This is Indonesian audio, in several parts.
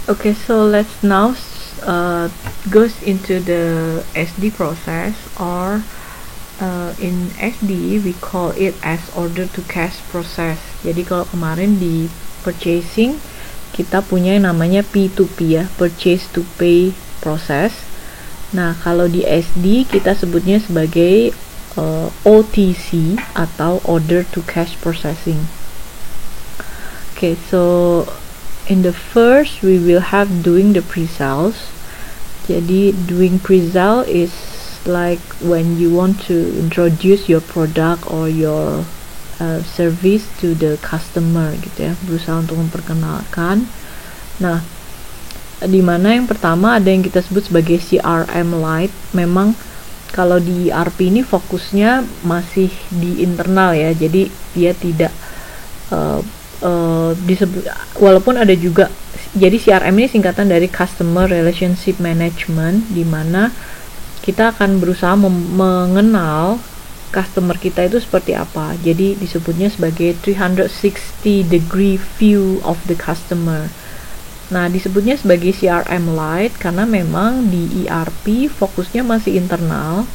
Okay, so let's now goes into the SD process, or in SD we call it as order to cash process. Jadi kalau kemarin di purchasing kita punya yang namanya P2P ya, purchase to pay process. Nah, kalau di SD kita sebutnya sebagai OTC atau order to cash processing. Okay, so in the first we will have doing the pre-sales. Jadi doing pre-sale is like when you want to introduce your product or your service to the customer gitu ya, berusaha untuk memperkenalkan. Nah, di mana yang pertama ada yang kita sebut sebagai CRM Lite. Memang kalau di ERP ini fokusnya masih di internal ya, jadi dia tidak disebut, walaupun ada juga, jadi CRM ini singkatan dari Customer Relationship Management, di mana kita akan berusaha mengenal customer kita itu seperti apa. Jadi disebutnya sebagai 360 degree view of the customer. Nah, disebutnya sebagai CRM Lite karena memang di ERP fokusnya masih internal,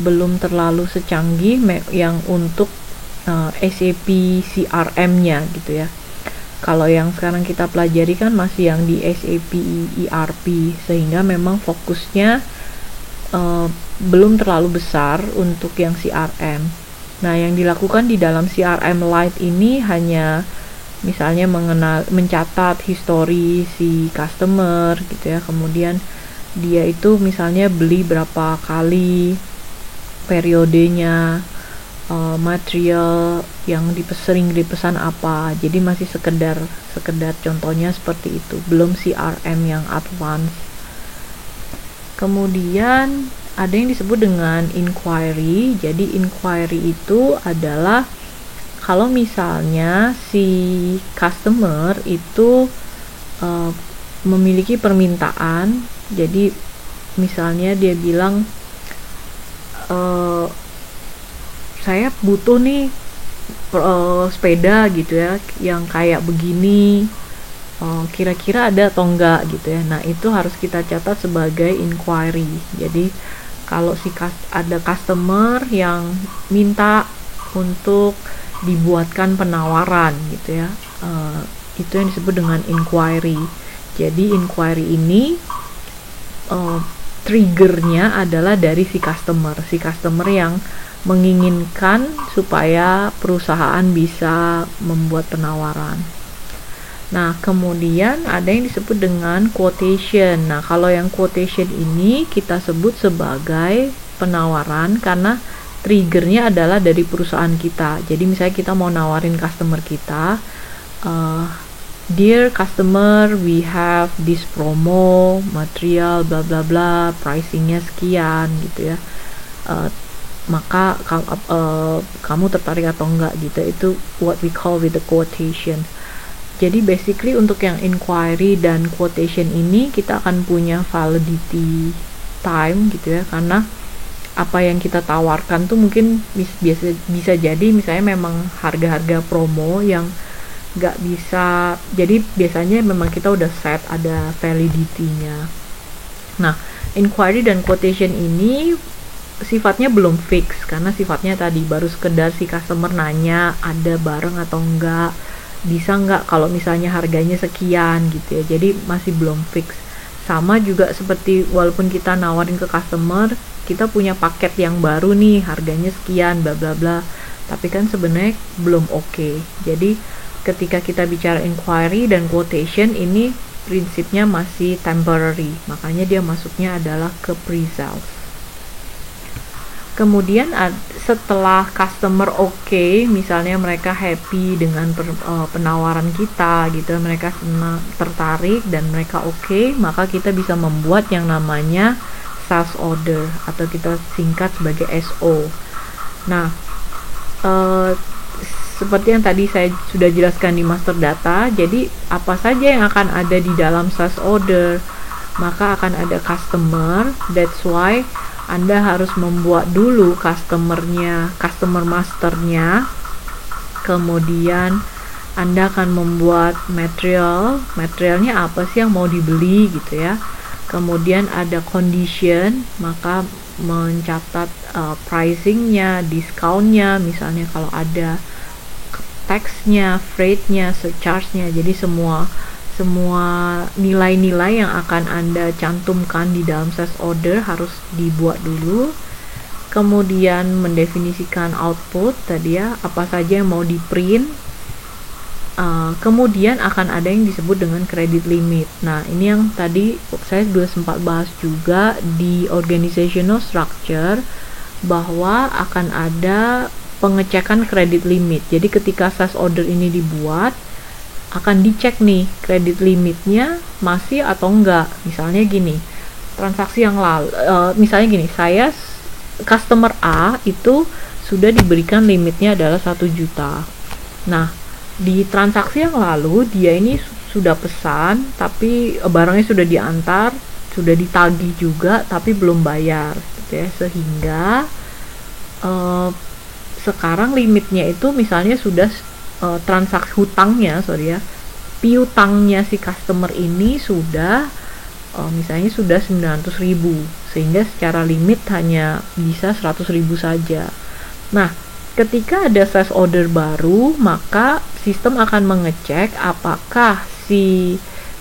belum terlalu secanggih yang untuk SAP CRM-nya gitu ya. Kalau yang sekarang kita pelajari kan masih yang di SAP ERP, sehingga memang fokusnya belum terlalu besar untuk yang CRM. Nah, yang dilakukan di dalam CRM Lite ini hanya misalnya mencatat histori si customer gitu ya, kemudian dia itu misalnya beli berapa kali, periodenya, material yang sering dipesan apa. Jadi masih sekedar contohnya seperti itu, belum CRM yang advance. Kemudian ada yang disebut dengan inquiry. Jadi inquiry itu adalah kalau misalnya si customer itu memiliki permintaan. Jadi misalnya dia bilang, saya butuh nih sepeda gitu ya, yang kayak begini, kira-kira ada atau enggak gitu ya. Nah, itu harus kita catat sebagai inquiry. Jadi kalau ada customer yang minta untuk dibuatkan penawaran gitu ya, itu yang disebut dengan inquiry. Jadi inquiry ini triggernya adalah dari si customer yang menginginkan supaya perusahaan bisa membuat penawaran. Nah, kemudian ada yang disebut dengan quotation. Nah, kalau yang quotation ini kita sebut sebagai penawaran karena triggernya adalah dari perusahaan kita. Jadi misalnya kita mau nawarin customer kita, dear customer, we have this promo, material bla bla bla, pricingnya sekian gitu ya. Maka kamu tertarik atau enggak gitu. Itu what we call with the quotation. Jadi basically untuk yang inquiry dan quotation ini kita akan punya validity time gitu ya, karena apa yang kita tawarkan tuh mungkin bisa jadi misalnya memang harga-harga promo yang nggak bisa, jadi biasanya memang kita udah set ada validity-nya. Nah, inquiry dan quotation ini sifatnya belum fix karena sifatnya tadi baru sekedar si customer nanya ada barang atau enggak, bisa nggak kalau misalnya harganya sekian gitu ya. Jadi masih belum fix. Sama juga seperti walaupun kita nawarin ke customer, kita punya paket yang baru nih, harganya sekian bla bla bla, tapi kan sebenarnya belum oke. Jadi ketika kita bicara inquiry dan quotation ini prinsipnya masih temporary, makanya dia masuknya adalah ke pre-sales. Kemudian setelah customer oke, misalnya mereka happy dengan penawaran kita gitu, mereka senang, tertarik dan mereka oke, maka kita bisa membuat yang namanya sales order atau kita singkat sebagai SO. Nah, seperti yang tadi saya sudah jelaskan di master data, jadi apa saja yang akan ada di dalam sales order, maka akan ada customer. That's why Anda harus membuat dulu customer masternya, kemudian Anda akan membuat materialnya apa sih yang mau dibeli gitu ya. Kemudian ada condition, maka mencatat pricingnya, discountnya, misalnya kalau ada taxnya, freightnya, surcharge-nya. Jadi semua nilai-nilai yang akan Anda cantumkan di dalam sales order harus dibuat dulu. Kemudian mendefinisikan output tadi ya, apa saja yang mau di print. Kemudian akan ada yang disebut dengan credit limit. Nah, ini yang tadi saya sudah sempat bahas juga di organizational structure, bahwa akan ada pengecekan credit limit. Jadi ketika sales order ini dibuat, akan dicek nih credit limitnya masih atau enggak. Misalnya gini, transaksi yang lalu, misalnya gini, saya customer A itu sudah diberikan limitnya adalah 1 juta. Nah, di transaksi yang lalu dia ini sudah pesan, tapi barangnya sudah diantar, sudah ditagih juga, tapi belum bayar gitu ya. Sehingga sekarang limitnya itu misalnya sudah transaksi hutangnya, piutangnya si customer ini sudah misalnya sudah 900.000, sehingga secara limit hanya bisa 100.000 saja. Nah, ketika ada sales order baru, maka sistem akan mengecek apakah si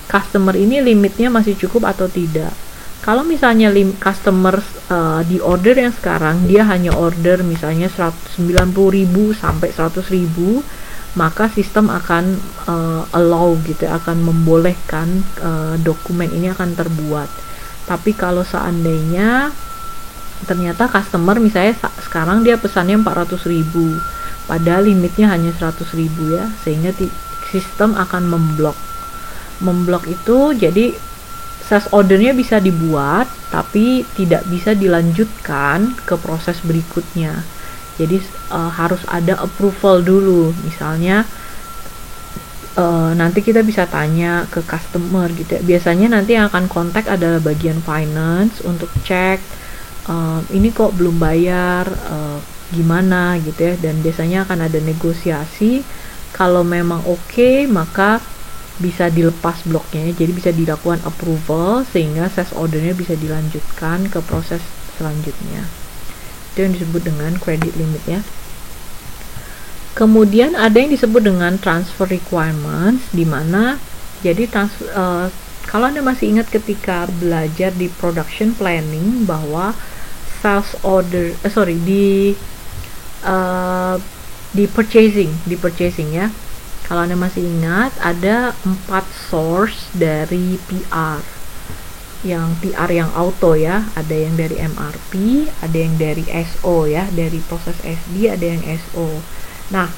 customer ini limitnya masih cukup atau tidak. Kalau misalnya customer di order yang sekarang dia hanya order misalnya 190.000 sampai 100.000, maka sistem akan allow gitu, akan membolehkan dokumen ini akan terbuat. Tapi kalau seandainya ternyata customer misalnya sekarang dia pesannya 400.000, padahal limitnya hanya 100.000 ya, sehingga sistem akan memblok itu. Jadi sales ordernya bisa dibuat tapi tidak bisa dilanjutkan ke proses berikutnya. Jadi harus ada approval dulu. Misalnya nanti kita bisa tanya ke customer gitu ya. Biasanya nanti yang akan kontak adalah bagian finance untuk cek ini kok belum bayar, gimana gitu ya. Dan biasanya akan ada negosiasi. Kalau memang oke, maka bisa dilepas bloknya ya. Jadi bisa dilakukan approval sehingga sales ordernya bisa dilanjutkan ke proses selanjutnya. Itu yang disebut dengan credit limit ya. Kemudian ada yang disebut dengan transfer requirements, di mana jadi kalau Anda masih ingat ketika belajar di production planning bahwa sales order di purchasing ya. Kalau Anda masih ingat, ada 4 source dari PR. Yang PR yang auto ya, ada yang dari MRP, ada yang dari SO ya, dari proses SD, ada yang SO. Nah,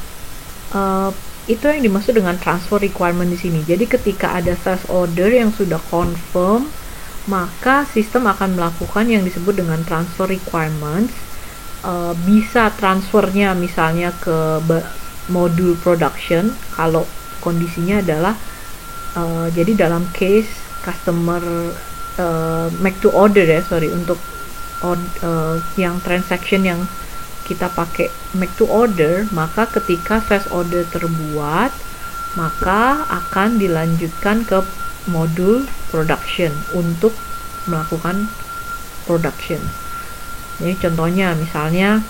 itu yang dimaksud dengan transfer requirement di sini. Jadi ketika ada sales order yang sudah confirm, maka sistem akan melakukan yang disebut dengan transfer requirements. Bisa transfernya misalnya ke modul production kalau kondisinya adalah jadi dalam case customer make to order ya, untuk yang transaction yang kita pakai make to order, maka ketika sales order terbuat, maka akan dilanjutkan ke modul production untuk melakukan production. Jadi contohnya misalnya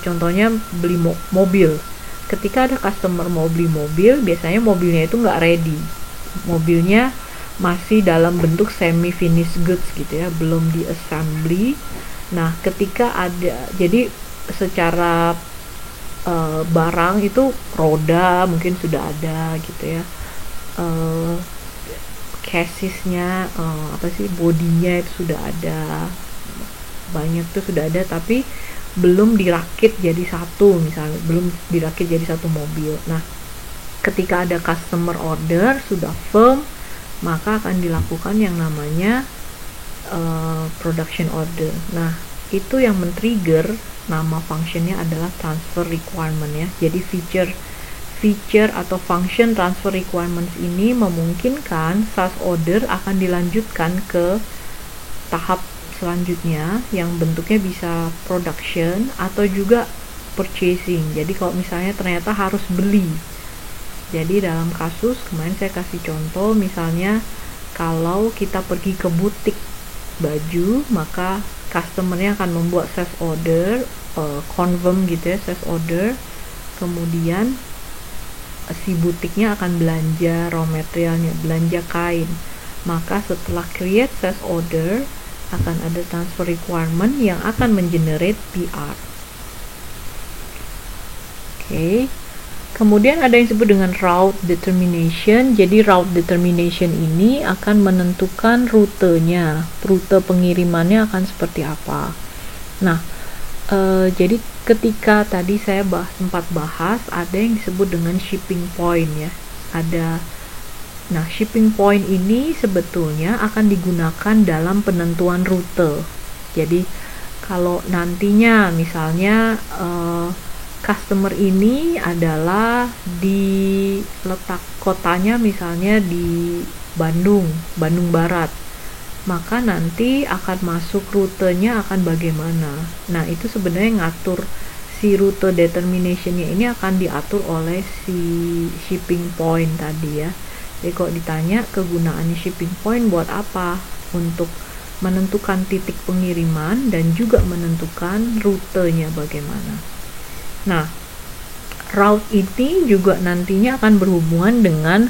contohnya beli mobil. Ketika ada customer mau beli mobil, biasanya mobilnya itu nggak ready, mobilnya masih dalam bentuk semi finished goods gitu ya, belum di assembly. Nah, ketika ada, jadi secara barang itu roda mungkin sudah ada gitu ya, chassisnya bodinya itu sudah ada, banyak tuh sudah ada, tapi belum dirakit jadi satu, misalnya belum dirakit jadi satu mobil. Nah, ketika ada customer order sudah firm, maka akan dilakukan yang namanya production order. Nah, itu yang men-trigger, nama functionnya adalah transfer requirement ya. Jadi feature atau function transfer requirements ini memungkinkan sales order akan dilanjutkan ke tahap selanjutnya yang bentuknya bisa production atau juga purchasing. Jadi kalau misalnya ternyata harus beli Jadi dalam kasus kemarin saya kasih contoh, misalnya kalau kita pergi ke butik baju, maka customernya akan membuat sales order, confirm gitu ya, sales order, kemudian si butiknya akan belanja raw materialnya, belanja kain. Maka setelah create sales order akan ada transfer requirement yang akan mengenerate PR. Oke. Kemudian ada yang disebut dengan route determination. Jadi route determination ini akan menentukan rutenya, rute pengirimannya akan seperti apa. Nah, jadi ketika tadi saya sempat bahas, ada yang disebut dengan shipping point ya. Nah, shipping point ini sebetulnya akan digunakan dalam penentuan rute. Jadi kalau nantinya misalnya customer ini adalah di letak kotanya misalnya di Bandung Barat, maka nanti akan masuk rutenya akan bagaimana. Nah, itu sebenarnya ngatur si rute determinationnya ini akan diatur oleh si shipping point tadi ya. Jadi kalau ditanya kegunaannya shipping point buat apa? Untuk menentukan titik pengiriman dan juga menentukan rutenya bagaimana. Nah, route ini juga nantinya akan berhubungan dengan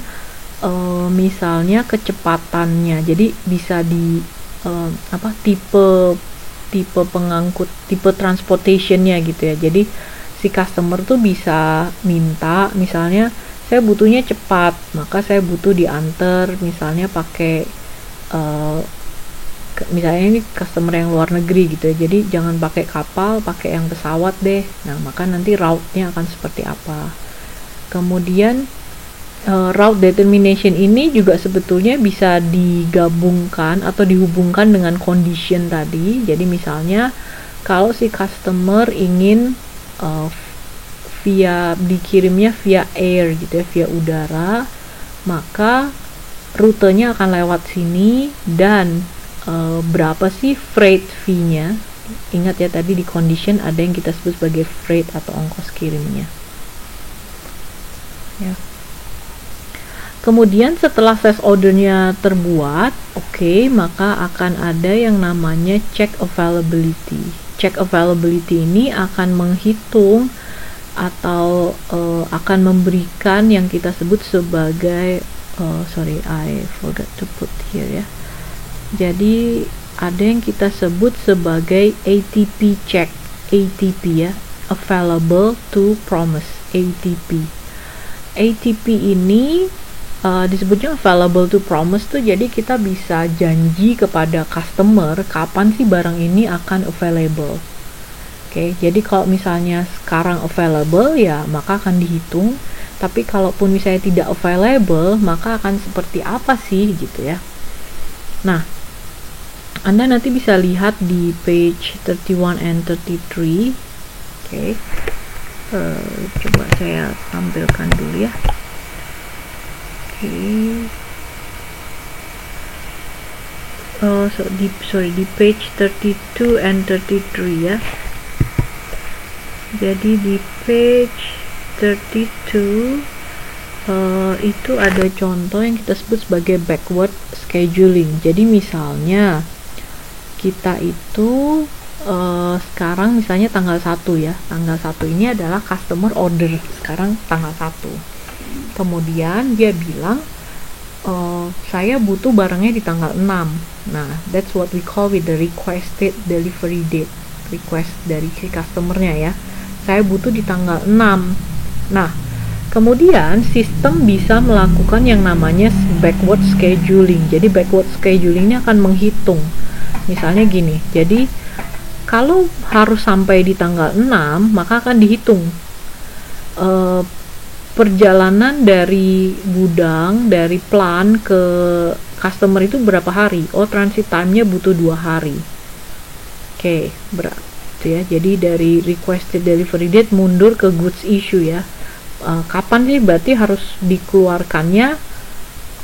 misalnya kecepatannya. Jadi bisa di tipe pengangkut, tipe transportationnya gitu ya. Jadi si customer tuh bisa minta, misalnya saya butuhnya cepat, maka saya butuh diantar misalnya pakai misalnya ini customer yang luar negeri gitu ya, jadi jangan pakai kapal, pakai yang pesawat deh. Nah, maka nanti route-nya akan seperti apa. Kemudian route determination ini juga sebetulnya bisa digabungkan atau dihubungkan dengan condition tadi. Jadi misalnya kalau si customer ingin dikirimnya via air gitu ya, via udara, maka rutenya akan lewat sini dan berapa sih freight fee-nya. Ingat ya, tadi di condition ada yang kita sebut sebagai freight atau ongkos kirimnya ya. Kemudian setelah sales ordernya terbuat, maka akan ada yang namanya check availability. Check availability ini akan menghitung atau akan memberikan yang kita sebut sebagai I forgot to put here ya. Jadi ada yang kita sebut sebagai ATP check, ATP ya, available to promise, ATP. ATP ini disebutnya available to promise tuh, jadi kita bisa janji kepada customer kapan sih barang ini akan available. Jadi kalau misalnya sekarang available ya maka akan dihitung, tapi kalaupun misalnya tidak available maka akan seperti apa sih gitu ya. Nah, Anda nanti bisa lihat di page 31 and 33. Coba saya tampilkan dulu ya. Di page 32 and 33 ya. Jadi di page 32 itu ada contoh yang kita sebut sebagai backward scheduling. Jadi misalnya kita itu sekarang misalnya tanggal 1 ya, tanggal 1 ini adalah customer order sekarang tanggal 1, kemudian dia bilang saya butuh barangnya di tanggal 6. Nah, that's what we call with the requested delivery date, request dari si customernya ya, saya butuh di tanggal 6. Nah, kemudian sistem bisa melakukan yang namanya backward scheduling. Jadi backward scheduling ini akan menghitung misalnya gini, jadi kalau harus sampai di tanggal 6 maka akan dihitung perjalanan dari gudang, dari plan ke customer itu berapa hari. Transit time-nya butuh 2 hari. Berarti ya, jadi dari requested delivery date mundur ke goods issue ya. Kapan sih berarti harus dikeluarkannya,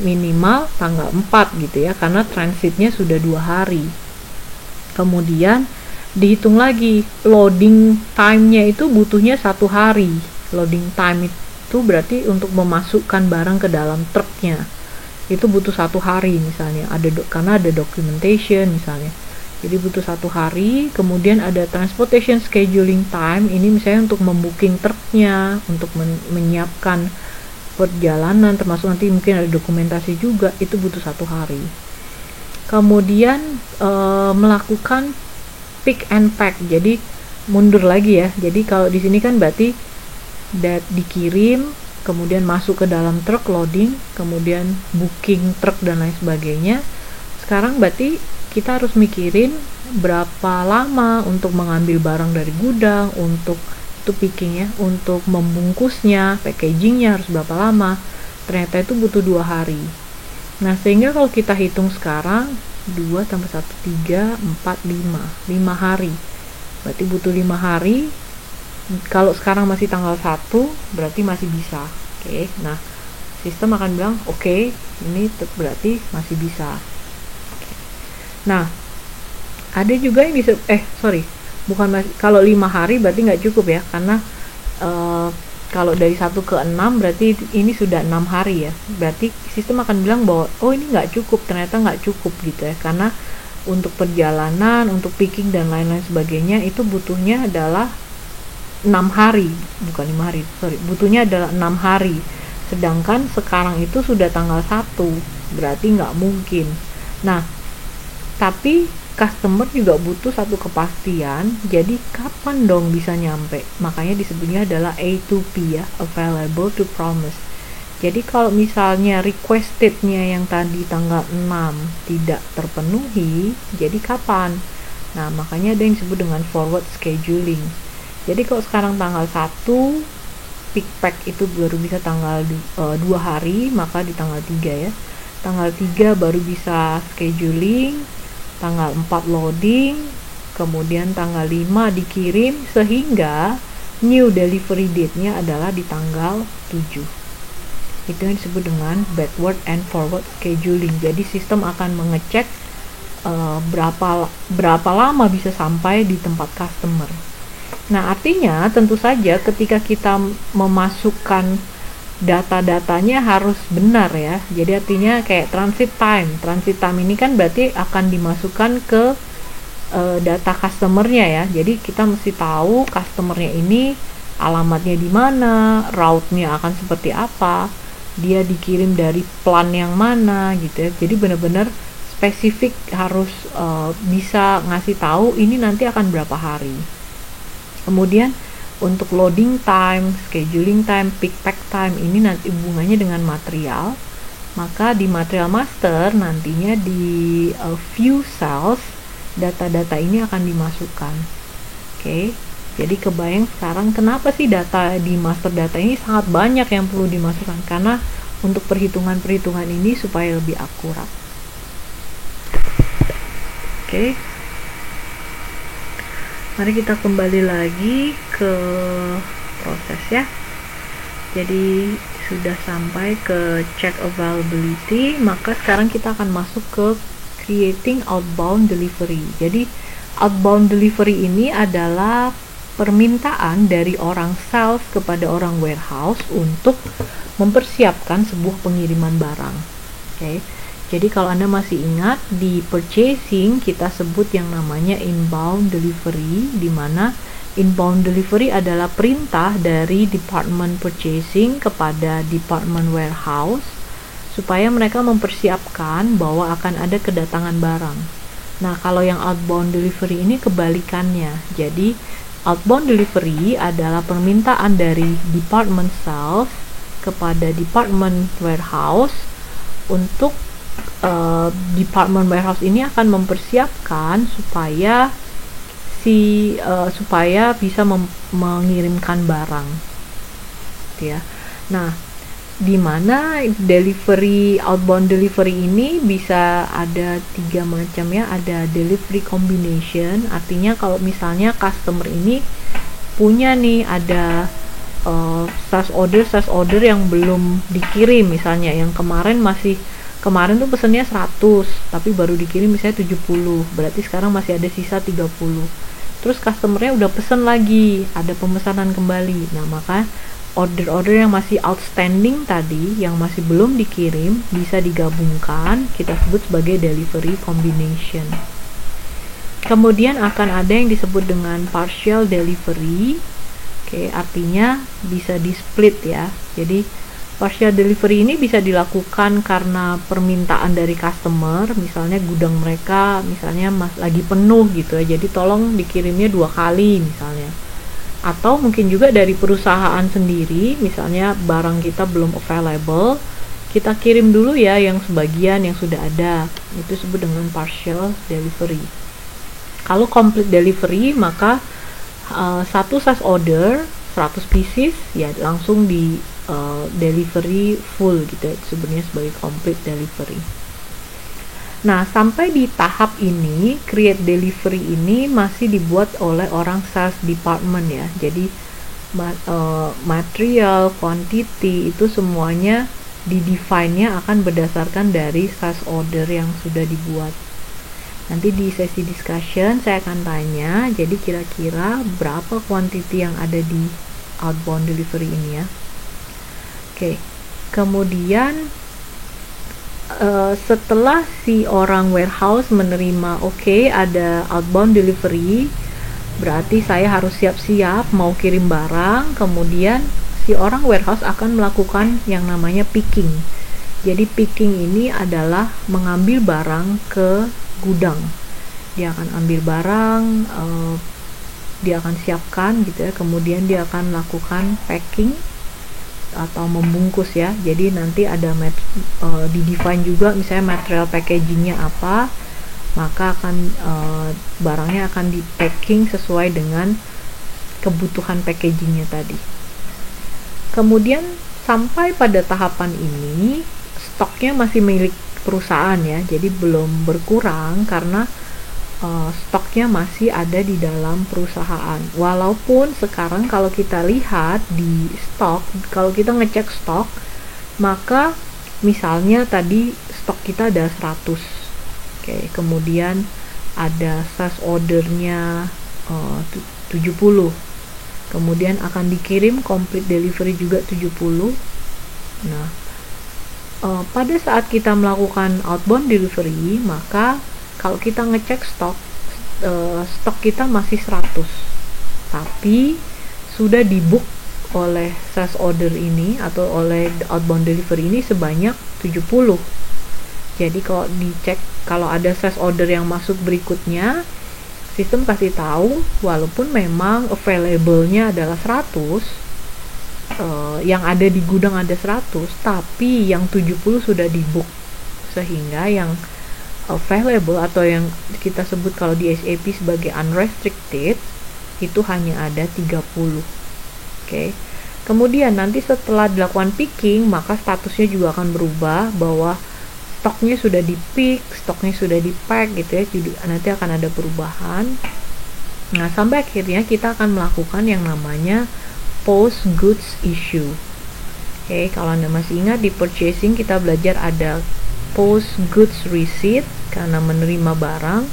minimal tanggal 4 gitu ya, karena transitnya sudah 2 hari. Kemudian dihitung lagi loading time-nya itu butuhnya 1 hari. Loading time itu berarti untuk memasukkan barang ke dalam truknya itu butuh 1 hari misalnya, karena ada documentation misalnya, jadi butuh 1 hari. Kemudian ada transportation scheduling time, ini misalnya untuk membooking truknya, untuk menyiapkan perjalanan, termasuk nanti mungkin ada dokumentasi juga, itu butuh 1 hari. Kemudian melakukan pick and pack, jadi mundur lagi ya, jadi kalau di sini kan berarti dikirim, kemudian masuk ke dalam truk loading, kemudian booking truk dan lain sebagainya. Sekarang berarti kita harus mikirin berapa lama untuk mengambil barang dari gudang, untuk itu picking ya, untuk membungkusnya, packagingnya harus berapa lama. Ternyata itu butuh 2 hari. Nah, sehingga kalau kita hitung sekarang 2 tambah 1, 3, 4, 5 hari. Berarti butuh 5 hari. Kalau sekarang masih tanggal 1, berarti masih bisa. Oke. Nah, sistem akan bilang oke, ini berarti masih bisa. Oke. Nah, ada juga yang kalau 5 hari berarti nggak cukup ya, karena kalau dari 1 ke 6 berarti ini sudah 6 hari ya. Berarti sistem akan bilang bahwa oh ini nggak cukup, ternyata nggak cukup gitu ya, karena untuk perjalanan, untuk picking dan lain-lain sebagainya itu butuhnya adalah 6 hari, bukan 5 hari, butuhnya adalah 6 hari. Sedangkan sekarang itu sudah tanggal 1, berarti nggak mungkin. Nah, tapi customer juga butuh satu kepastian, jadi kapan dong bisa nyampe? Makanya disebutnya adalah A2P ya, available to promise. Jadi kalau misalnya requestednya yang tadi tanggal 6 tidak terpenuhi, jadi kapan? Nah, makanya ada yang disebut dengan forward scheduling. Jadi kalau sekarang tanggal 1, pick pack itu baru bisa tanggal 2 hari, maka di tanggal 3 ya. Tanggal 3 baru bisa scheduling, tanggal 4 loading, kemudian tanggal 5 dikirim, sehingga new delivery date-nya adalah di tanggal 7. Itu yang disebut dengan backward and forward scheduling. Jadi sistem akan mengecek berapa lama bisa sampai di tempat customer. Nah, artinya tentu saja ketika kita memasukkan data-datanya harus benar ya. Jadi artinya kayak transit time. Transit time ini kan berarti akan dimasukkan ke data customernya ya. Jadi kita mesti tahu customernya ini alamatnya di mana, route-nya akan seperti apa, dia dikirim dari plan yang mana gitu ya. Jadi benar-benar spesifik, harus bisa ngasih tahu ini nanti akan berapa hari. Kemudian untuk loading time, scheduling time, pick pack time ini nanti hubungannya dengan material. Maka di material master nantinya di view cells data-data ini akan dimasukkan. Oke. Jadi kebayang sekarang kenapa sih data di master data ini sangat banyak yang perlu dimasukkan, karena untuk perhitungan-perhitungan ini supaya lebih akurat. Oke. Mari kita kembali lagi ke proses ya. Jadi sudah sampai ke check availability, maka sekarang kita akan masuk ke creating outbound delivery. Jadi outbound delivery ini adalah permintaan dari orang sales kepada orang warehouse untuk mempersiapkan sebuah pengiriman barang. Oke. Jadi kalau Anda masih ingat, di purchasing kita sebut yang namanya inbound delivery, di mana inbound delivery adalah perintah dari department purchasing kepada department warehouse supaya mereka mempersiapkan bahwa akan ada kedatangan barang. Nah, kalau yang outbound delivery ini kebalikannya. Jadi outbound delivery adalah permintaan dari department sales kepada department warehouse untuk department warehouse ini akan mempersiapkan supaya supaya bisa mengirimkan barang, gitu ya. Nah, di mana outbound delivery ini bisa ada 3 macam ya. Ada delivery combination, artinya kalau misalnya customer ini punya nih ada sales order yang belum dikirim, misalnya yang kemarin tuh pesennya 100 tapi baru dikirim misalnya 70, berarti sekarang masih ada sisa 30. Terus customernya udah pesen lagi, ada pemesanan kembali. Nah, maka order-order yang masih outstanding tadi, yang masih belum dikirim, bisa digabungkan, kita sebut sebagai delivery combination. Kemudian akan ada yang disebut dengan partial delivery. Artinya bisa di split ya. Jadi partial delivery ini bisa dilakukan karena permintaan dari customer, misalnya gudang mereka misalnya lagi penuh gitu ya, jadi tolong dikirimnya 2 kali misalnya. Atau mungkin juga dari perusahaan sendiri, misalnya barang kita belum available, kita kirim dulu ya yang sebagian yang sudah ada, itu disebut dengan partial delivery. Kalau complete delivery maka satu size order 100 pieces ya langsung di delivery full gitu ya, sebenarnya sebagai complete delivery. Nah, sampai di tahap ini, create delivery ini masih dibuat oleh orang sales department ya. Jadi material, quantity itu semuanya di define-nya akan berdasarkan dari sales order yang sudah dibuat. Nanti di sesi discussion saya akan tanya, jadi kira-kira berapa quantity yang ada di outbound delivery ini ya. Kemudian setelah si orang warehouse menerima ada outbound delivery, berarti saya harus siap-siap mau kirim barang. Kemudian si orang warehouse akan melakukan yang namanya picking. Jadi picking ini adalah mengambil barang ke gudang. Dia akan ambil barang, dia akan siapkan gitu ya, kemudian dia akan melakukan packing atau membungkus ya. Jadi nanti ada di define juga misalnya material packagingnya apa, maka akan barangnya akan di packing sesuai dengan kebutuhan packagingnya tadi. Kemudian sampai pada tahapan ini stoknya masih milik perusahaan ya, jadi belum berkurang karena stoknya masih ada di dalam perusahaan. Walaupun sekarang kalau kita lihat di stok, kalau kita ngecek stok, maka misalnya tadi stok kita ada 100. Kemudian ada size ordernya 70. Kemudian akan dikirim complete delivery juga 70. Nah, pada saat kita melakukan outbound delivery, maka kalau kita ngecek stok kita masih 100, tapi sudah dibook oleh sales order ini atau oleh outbound delivery ini sebanyak 70. Jadi kalau dicek, kalau ada sales order yang masuk berikutnya, sistem kasih tahu walaupun memang available-nya adalah 100, yang ada di gudang ada 100, tapi yang 70 sudah dibook, sehingga yang available atau yang kita sebut kalau di SAP sebagai unrestricted itu hanya ada 30. Kemudian nanti setelah dilakukan picking, maka statusnya juga akan berubah bahwa stoknya sudah di pick, stoknya sudah di pack gitu ya. Jadi nanti akan ada perubahan. Nah, sampai akhirnya kita akan melakukan yang namanya post goods issue. Kalau Anda masih ingat di purchasing kita belajar ada post goods receipt karena menerima barang.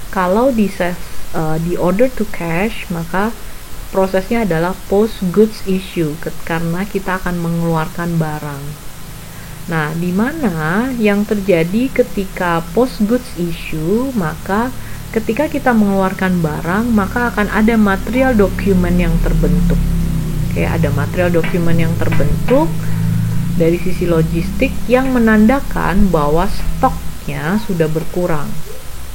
Kalau di order to cash, maka prosesnya adalah post goods issue karena kita akan mengeluarkan barang. Nah, di mana yang terjadi ketika post goods issue, maka ketika kita mengeluarkan barang, maka akan ada material dokumen yang terbentuk. Ada material dokumen yang terbentuk dari sisi logistik yang menandakan bahwa stoknya sudah berkurang.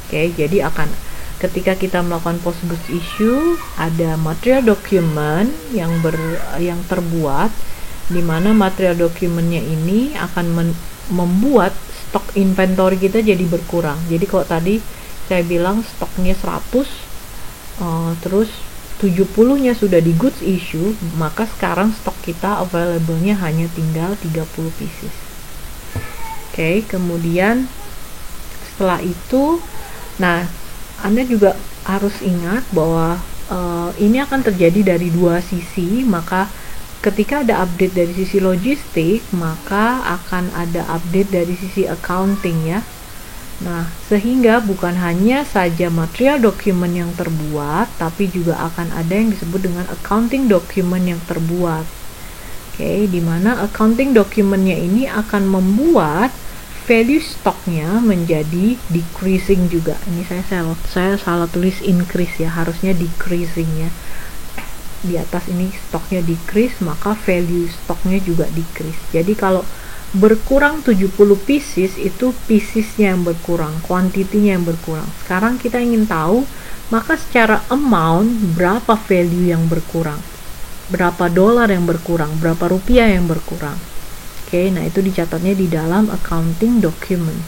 Jadi akan ketika kita melakukan post goods issue, ada material document yang terbuat, di mana material dokumennya ini akan membuat stok inventory kita jadi berkurang. Jadi kalau tadi saya bilang stoknya 100, terus 70-nya sudah di goods issue, maka sekarang stok kita available-nya hanya tinggal 30 pieces. Kemudian setelah itu, nah Anda juga harus ingat bahwa ini akan terjadi dari dua sisi. Maka ketika ada update dari sisi logistik, maka akan ada update dari sisi accounting ya. Nah, sehingga bukan hanya saja material dokumen yang terbuat, tapi juga akan ada yang disebut dengan accounting document yang terbuat. Oke, di mana accounting dokumennya ini akan membuat value stoknya menjadi decreasing juga. Ini saya salah tulis increase ya, harusnya decreasing ya. Di atas ini stoknya decrease, maka value stoknya juga decrease. Jadi kalau berkurang 70 pieces, itu piecesnya yang berkurang, kuantitinya yang berkurang. Sekarang kita ingin tahu, maka secara amount berapa value yang berkurang, berapa dolar yang berkurang, berapa rupiah yang berkurang. Oke, nah itu dicatatnya di dalam accounting document,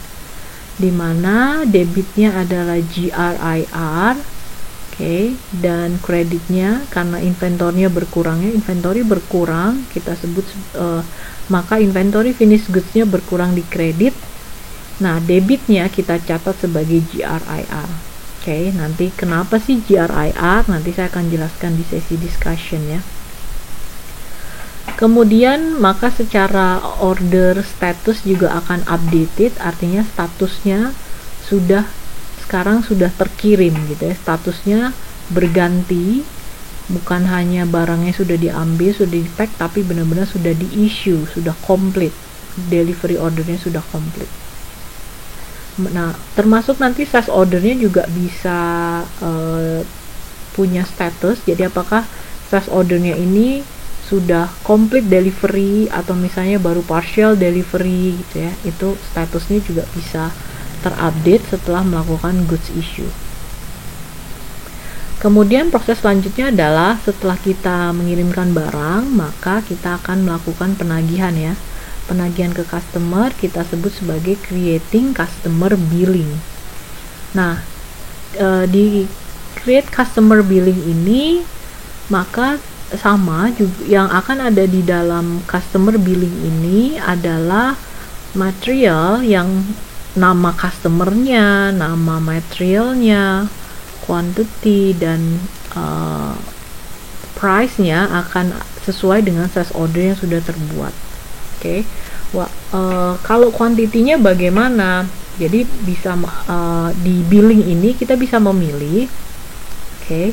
di mana debitnya adalah GRIR, oke, dan kreditnya karena inventornya berkurangnya, inventory berkurang, kita sebut maka inventory finished goods-nya berkurang di kredit. Nah, debitnya kita catat sebagai GRIR. Oke, nanti kenapa sih GRIR? Nanti saya akan jelaskan di sesi discussion ya. Kemudian maka secara order status juga akan updated, artinya statusnya sekarang sudah terkirim gitu ya, statusnya berganti, bukan hanya barangnya sudah diambil, sudah di-pack, tapi benar-benar sudah di-issue, sudah komplit, delivery ordernya sudah komplit. Nah, termasuk nanti sales ordernya juga bisa punya status, jadi apakah sales ordernya ini sudah complete delivery atau misalnya baru partial delivery gitu ya, itu statusnya juga bisa terupdate setelah melakukan goods issue. Kemudian proses selanjutnya adalah setelah kita mengirimkan barang, maka kita akan melakukan penagihan ya. Penagihan ke customer kita sebut sebagai creating customer billing. Nah, di create customer billing ini maka sama juga yang akan ada di dalam customer billing ini adalah material yang nama customernya, nama materialnya, quantity, dan price-nya akan sesuai dengan sales order yang sudah terbuat. Oke. Kalau kuantitinya bagaimana? Jadi bisa di billing ini kita bisa memilih. Oke.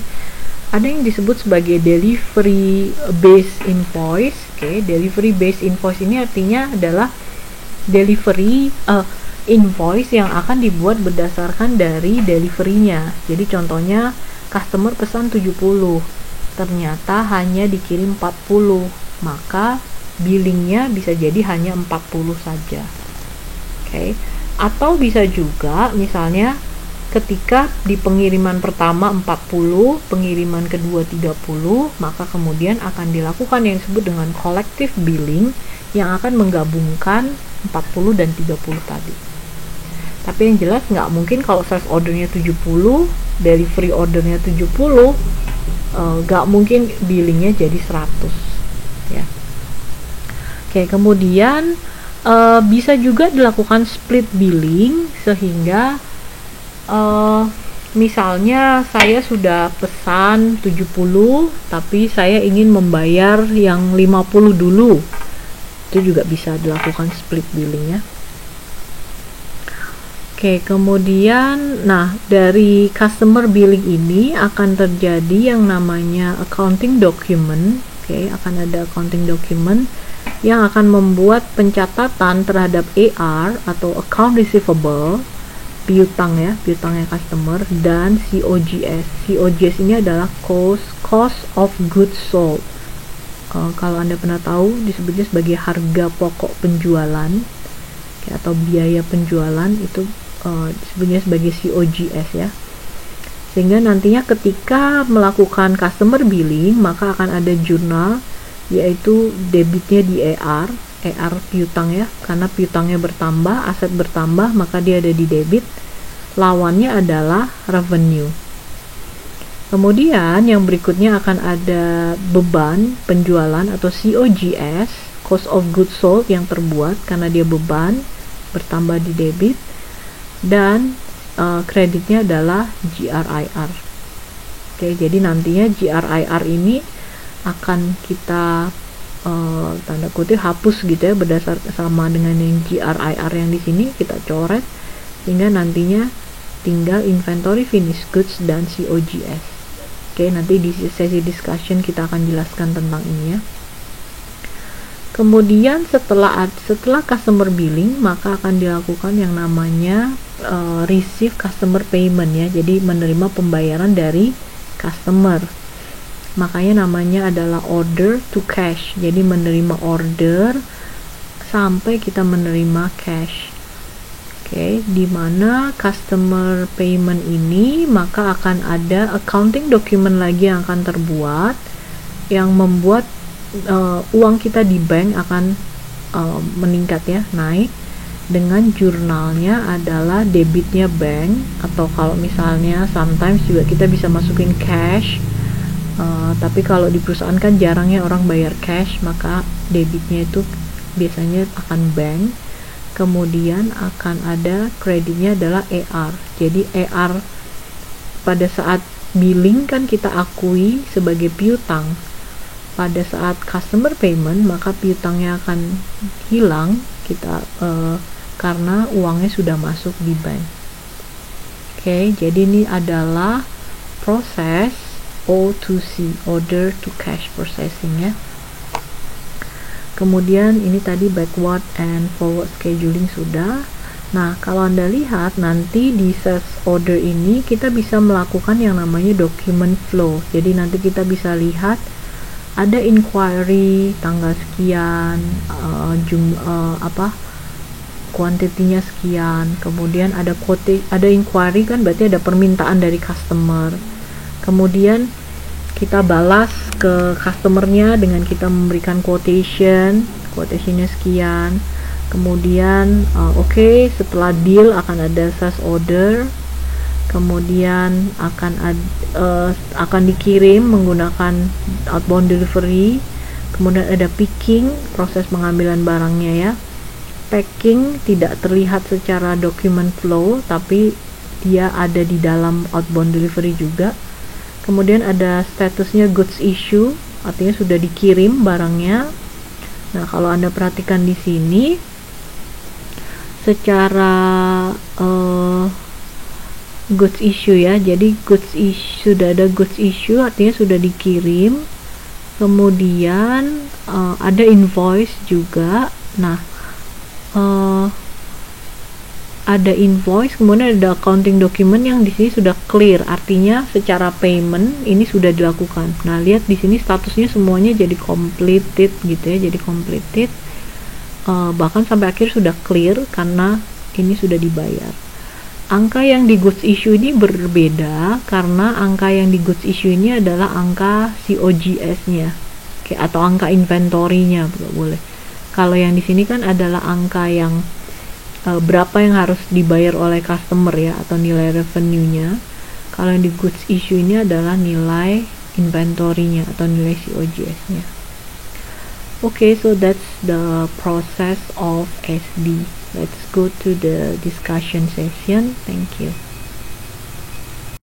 Ada yang disebut sebagai delivery based invoice. Oke, delivery based invoice ini artinya adalah delivery invoice yang akan dibuat berdasarkan dari deliverynya. Jadi contohnya customer pesan 70, ternyata hanya dikirim 40, maka billingnya bisa jadi hanya 40 saja. Oke. Atau bisa juga misalnya ketika di pengiriman pertama 40, pengiriman kedua 30, maka kemudian akan dilakukan yang disebut dengan collective billing yang akan menggabungkan 40 dan 30 tadi. Tapi yang jelas nggak mungkin kalau sales ordernya 70, delivery ordernya 70, nggak mungkin billingnya jadi 100 ya. Oke, kemudian bisa juga dilakukan split billing, sehingga misalnya saya sudah pesan 70 tapi saya ingin membayar yang 50 dulu, itu juga bisa dilakukan split billing ya. Oke, kemudian dari customer billing ini akan terjadi yang namanya accounting document. Oke, akan ada accounting document yang akan membuat pencatatan terhadap AR atau account receivable, piutang ya, piutangnya customer, dan COGS. COGS ini adalah cost of goods sold. Kalau Anda pernah tahu, disebutnya sebagai harga pokok penjualan atau biaya penjualan, itu disebutnya sebagai COGS ya. Sehingga nantinya ketika melakukan customer billing, maka akan ada jurnal, yaitu debitnya di AR piutang ya, karena piutangnya bertambah, aset bertambah, maka dia ada di debit, lawannya adalah revenue. Kemudian yang berikutnya akan ada beban penjualan atau COGS, cost of goods sold yang terbuat karena dia beban bertambah di debit, dan kreditnya adalah GRIR. Oke, jadi nantinya GRIR ini akan kita tanda kutip hapus gitu ya, berdasar sama dengan yang GRIR yang di sini kita coret, sehingga nantinya tinggal inventory finished goods dan COGS. Oke, nanti di sesi discussion kita akan jelaskan tentang ini ya. Kemudian setelah customer billing, maka akan dilakukan yang namanya receive customer payment ya. Jadi menerima pembayaran dari customer. Makanya namanya adalah order to cash. Jadi menerima order sampai kita menerima cash. Oke, di mana customer payment ini maka akan ada accounting document lagi yang akan terbuat yang membuat uang kita di bank akan meningkat ya, naik, dengan jurnalnya adalah debitnya bank, atau kalau misalnya sometimes juga kita bisa masukin cash, tapi kalau di perusahaan kan jarangnya orang bayar cash, maka debitnya itu biasanya akan bank. Kemudian akan ada kreditnya adalah AR. Jadi AR pada saat billing kan kita akui sebagai piutang. Pada saat customer payment maka piutangnya akan hilang kita karena uangnya sudah masuk di bank. Oke, jadi ini adalah proses O2C, order to cash processing ya. Kemudian ini tadi backward and forward scheduling sudah. Nah, kalau Anda lihat nanti di sales order ini kita bisa melakukan yang namanya document flow. Jadi nanti kita bisa lihat ada inquiry tanggal sekian, kuantitinya sekian, kemudian ada inquiry kan berarti ada permintaan dari customer, kemudian kita balas ke customernya dengan kita memberikan quotationnya sekian, kemudian setelah deal akan ada sales order, kemudian akan dikirim menggunakan outbound delivery, kemudian ada picking, proses pengambilan barangnya ya. Packing tidak terlihat secara document flow, tapi dia ada di dalam outbound delivery juga. Kemudian ada statusnya goods issue, artinya sudah dikirim barangnya. Nah, kalau Anda perhatikan di sini secara goods issue ya, jadi goods issue, sudah ada goods issue artinya sudah dikirim, kemudian ada invoice juga. Nah, ada invoice, kemudian ada accounting document yang di sini sudah clear, artinya secara payment ini sudah dilakukan. Nah, lihat di sini statusnya semuanya jadi completed gitu ya, jadi completed, bahkan sampai akhir sudah clear karena ini sudah dibayar. Angka yang di goods issue ini berbeda karena angka yang di goods issue ini adalah angka COGS-nya, atau angka inventory-nya boleh. Kalau yang di sini kan adalah angka yang berapa yang harus dibayar oleh customer ya, atau nilai revenue-nya. Kalau yang di goods issue ini adalah nilai inventory-nya atau nilai COGS-nya. Okay, so that's the process of SD. Let's go to the discussion session. Thank you.